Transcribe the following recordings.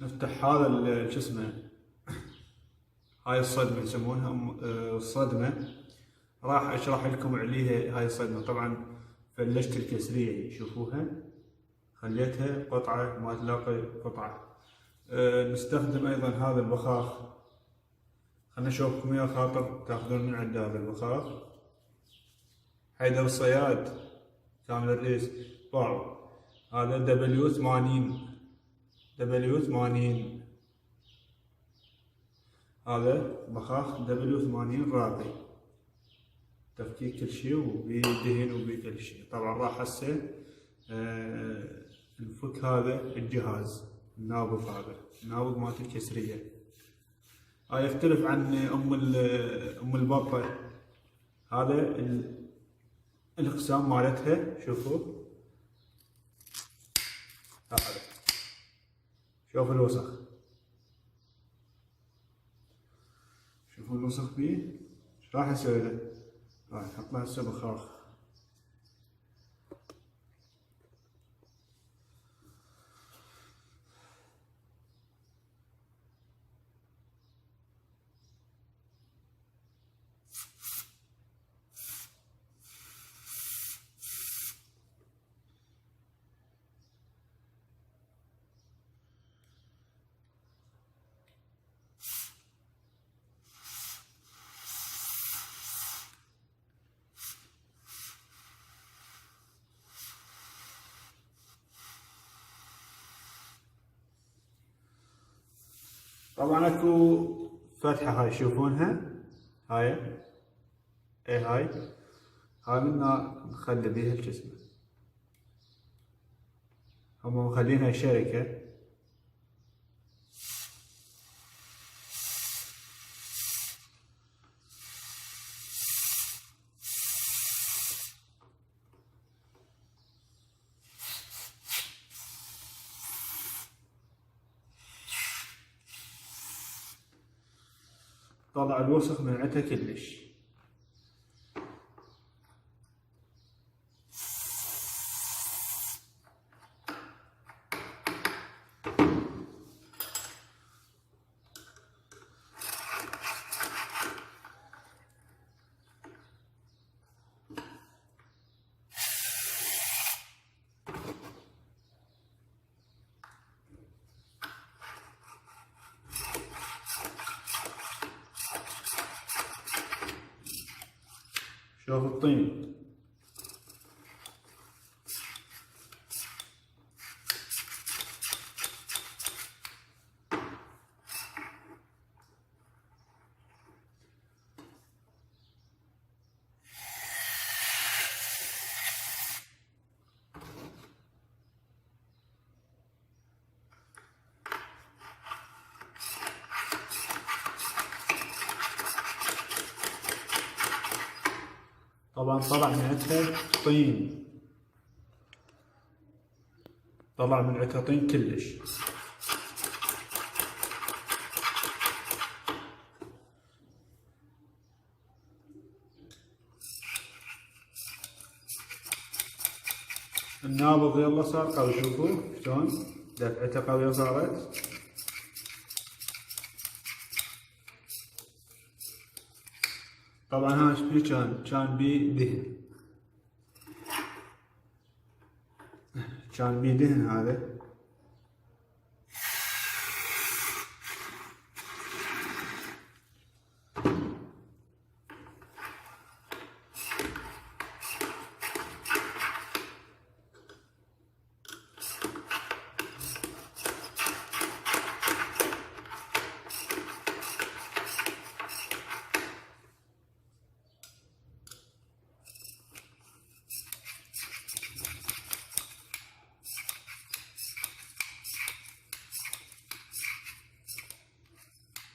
نفتح هذا شو اسمه، هاي الصدمة يسمونها الصدمة. راح اشرح لكم عليها هاي الصدمة. طبعا فلشت الكسرية شوفوها، خليتها قطعة ما تلاقي قطعة. نستخدم ايضا هذا البخاخ. خلنا نشوفكم يا خاطر تاخذون من عند هذا البخاخ. حيدر الصياد كامل الريس باعوا. هذا W80 هذا بخاخ W80 راقي، تفكيك كل شيء وبيدهن وبكل شيء. طبعا راح هسه نفك هذا الجهاز النابض، هذا النابض مالت الكسرية. هاي يختلف عن ام البطة. هذا الاقسام مالتها شوفوا، هذا شوفوا الوسخ، شوفوا الوسخ بيه. ايش راح اسوي له؟ راح نحط له هسه بخاخ. طبعا اكو فتحة هاي تشوفونها، هاي هاي منا نخلي بيها الجسم. هم مخلينها شركة. طلع الوسخ من عندها كلش. شوف الطين، طبعا طلع من عندها طين، طلع من عندها طين كلش. النابض يلا صار قوي، شوفوا شلون دفعته قوية صارت. طبعا ها شبيه كان بيه دهن، كان بيه دهن هذا.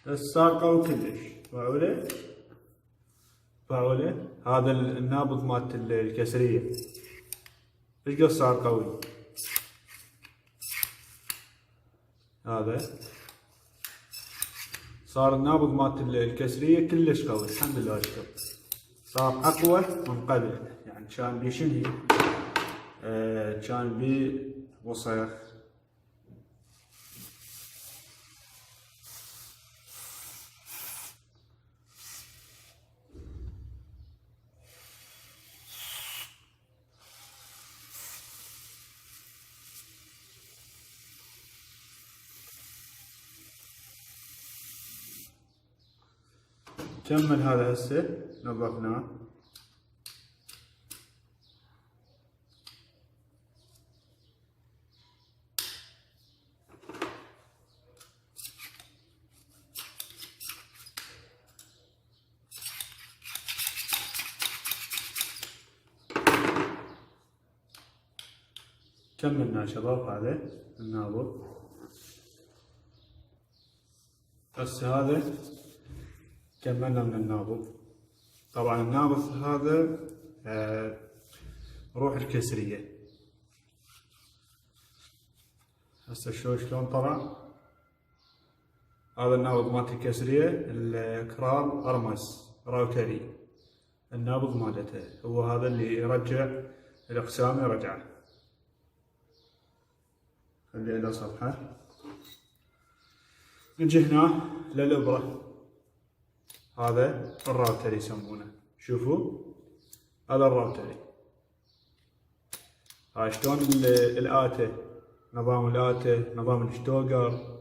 بس صار قوي كلش. فاعوله هذا النابض مالت الكسرية ايش قد صار قوي. صار النابض مالت الكسرية كلش قوي الحمد لله اشكر. صار اقوى من قبل، يعني كان بي شنهي كان بي وسخ. كمل هذا هسه نظفناه. كملنا شباب هذا النابض. هسه هذا كملنا من النابض. طبعا النابض هذا روح الكسرية. هسه شلون طلع هذا النابض مالت الكسرية. الكراب ارمس راوتري النابض مالته هو هذا اللي يرجع الاقسام يرجعه. خلي له صفحة. نجي هنا للإبرة. هذا الراوتر يسمونه. شوفوا هذا الراوتر. هاي شلون الآتة، نظام الآتة، نظام الشتوغر،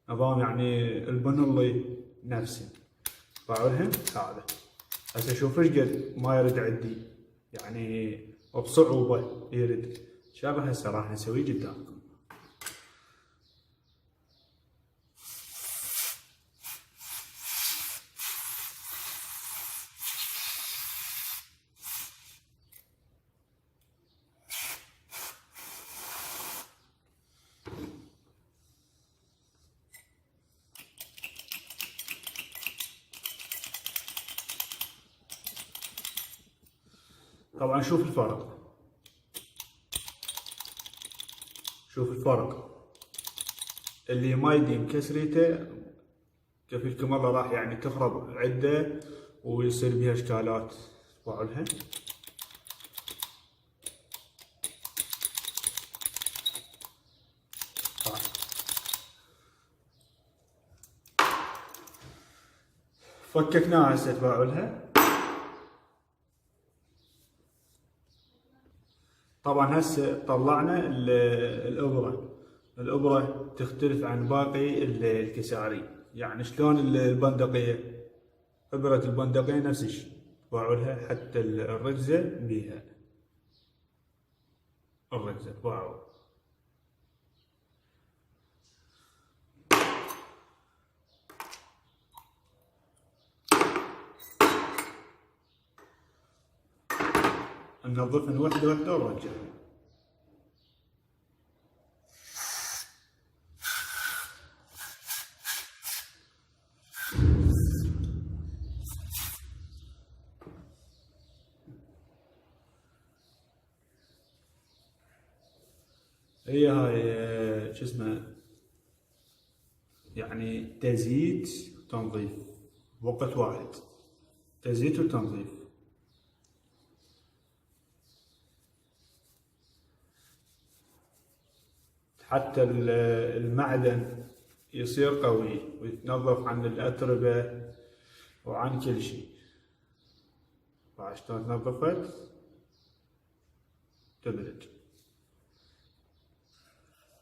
نظام يعني البنلي نفسه. باعولهم هذا. هسه شوف ايش قد ما يرد عندي، يعني بصعوبة يرد. شابه هسه راح نسويه قدامكم. طبعا شوف الفرق، شوف الفرق. اللي ما يديم كسريته كفيلكم الله راح يعني تخرب عده ويصير بها اشكالات. باعولها. فككناها هسه تباعولها. طبعا هسه طلعنا الابره. الابره تختلف عن باقي الكساري. يعني شلون البندقيه، ابره البندقيه نفس الشيء باعولها. حتى الركزه بيها الركزه باعوا. ننظفهن وحده وحده ونرجع. هي هاي شو اسمه، يعني تزييت وتنظيف بوقت واحد. تزييت وتنظيف. حتى المعدن يصير قوي ويتنظف عن الأتربة وعن كل شيء. شلون تنظفت تدرج.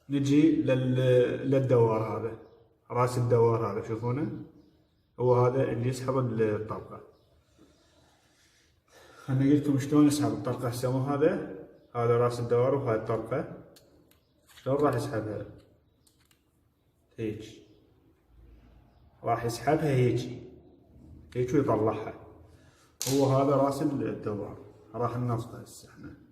نجي للدوار هذا، راس الدوار هذا شوفونه، هو هذا اللي يسحب الطلقة. خلنا اقول لكم شلون يسحب الطلقة. سمو هذا راس الدوار وهاي الطلقة. شلون راح يسحبها؟ هيك راح يسحبها هيك ويطلعها. هو هذا راس الدوار. راح ننظفه هسه احنا.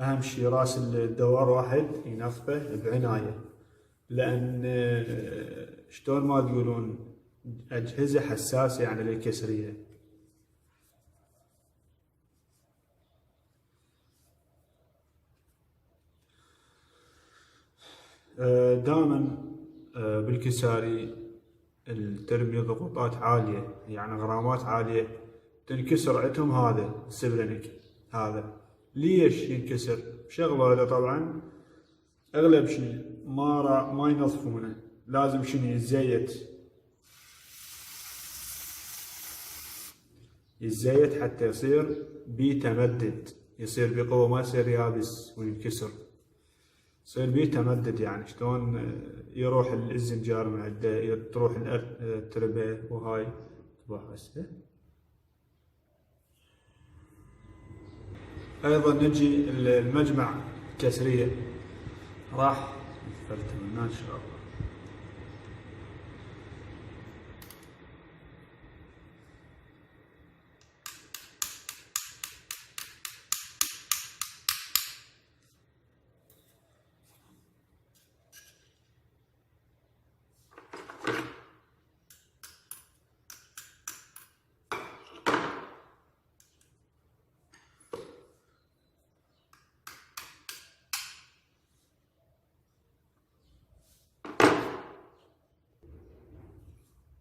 اهم شي راس الدوار واحد ينظفه بعناية، لان شلون ما تقولون أجهزة حساسة يعني للكسرية. دائما بالكساري ترمي ضغوطات عالية، يعني غرامات عالية، تنكسر عندهم هذا السبرينج. هذا ليش ينكسر؟ شغله هذا طبعا اغلب شيء ما ينظفونه، لازم شنو يتزيت حتى يصير بيتمدد، يصير بقوة، ما يصير يابس وينكسر، يصير بيتمدد. يعني شلون يروح الزنجار من عنده، تروح التربة وهاي تروح هسه. ايضا نجي المجمع الكسرية، راح نفلته من هنا ان شاء الله.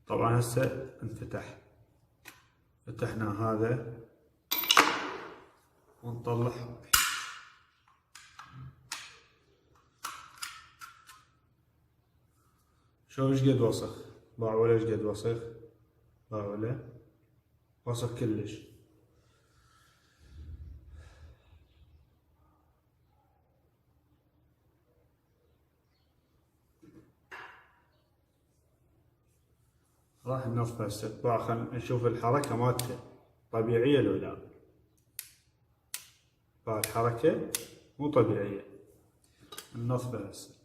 طبعا هسه فتحنا هذا ونطلع. شوف ايش قد وسخ، باعوا له ايش قد وسخ، باعوا له وسخ كلش. راح ننظفه هسه. خلينا نشوف الحركة مالته طبيعية لو لا. الحركة مو طبيعية، ننظفه هسه.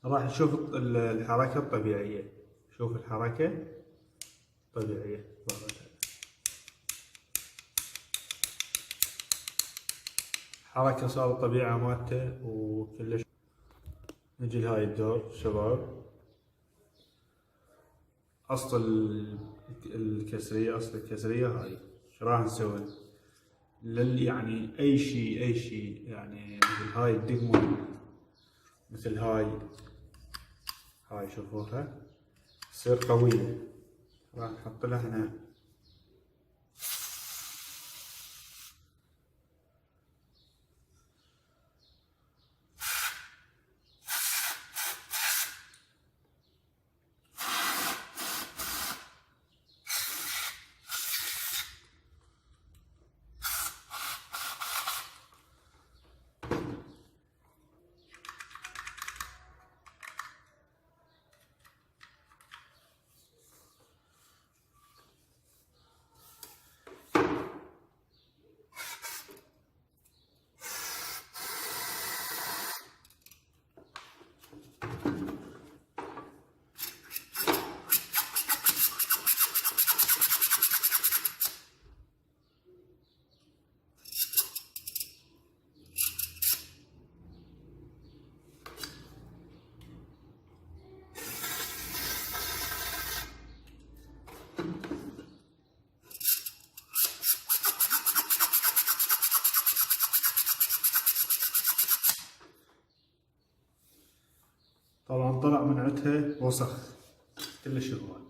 راح نشوف الحركة الطبيعية. شوف الحركة طبيعية، حركة صارت طبيعة مالته وكلش. نجي لهاي الدور شباب، أصل الكسرية هاي. شو راح نسوي؟ يعني أي شيء يعني مثل هاي الدقمة، مثل هاي شوفوها تصير قوية، راح نحط لها هنا طبعا طلع من عندها وسخ كلش هواي.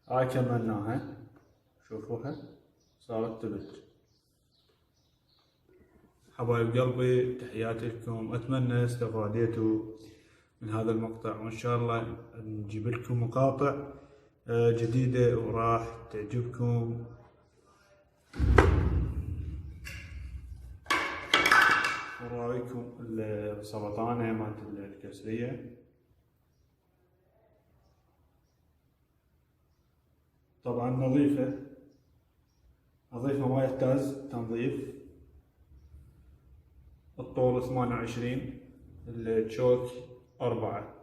هاي كملناها، شوفوها صارت تبت. حبايب قلبي تحياتي لكم، اتمنى استفاديتوا من هذا المقطع، وإن شاء الله نجيب لكم مقاطع جديدة وراح تعجبكم. وراويكم السرطانة مالت الكسرية. طبعا نظيفة ما يحتاج تنظيف. الطول 28، الشوك 4.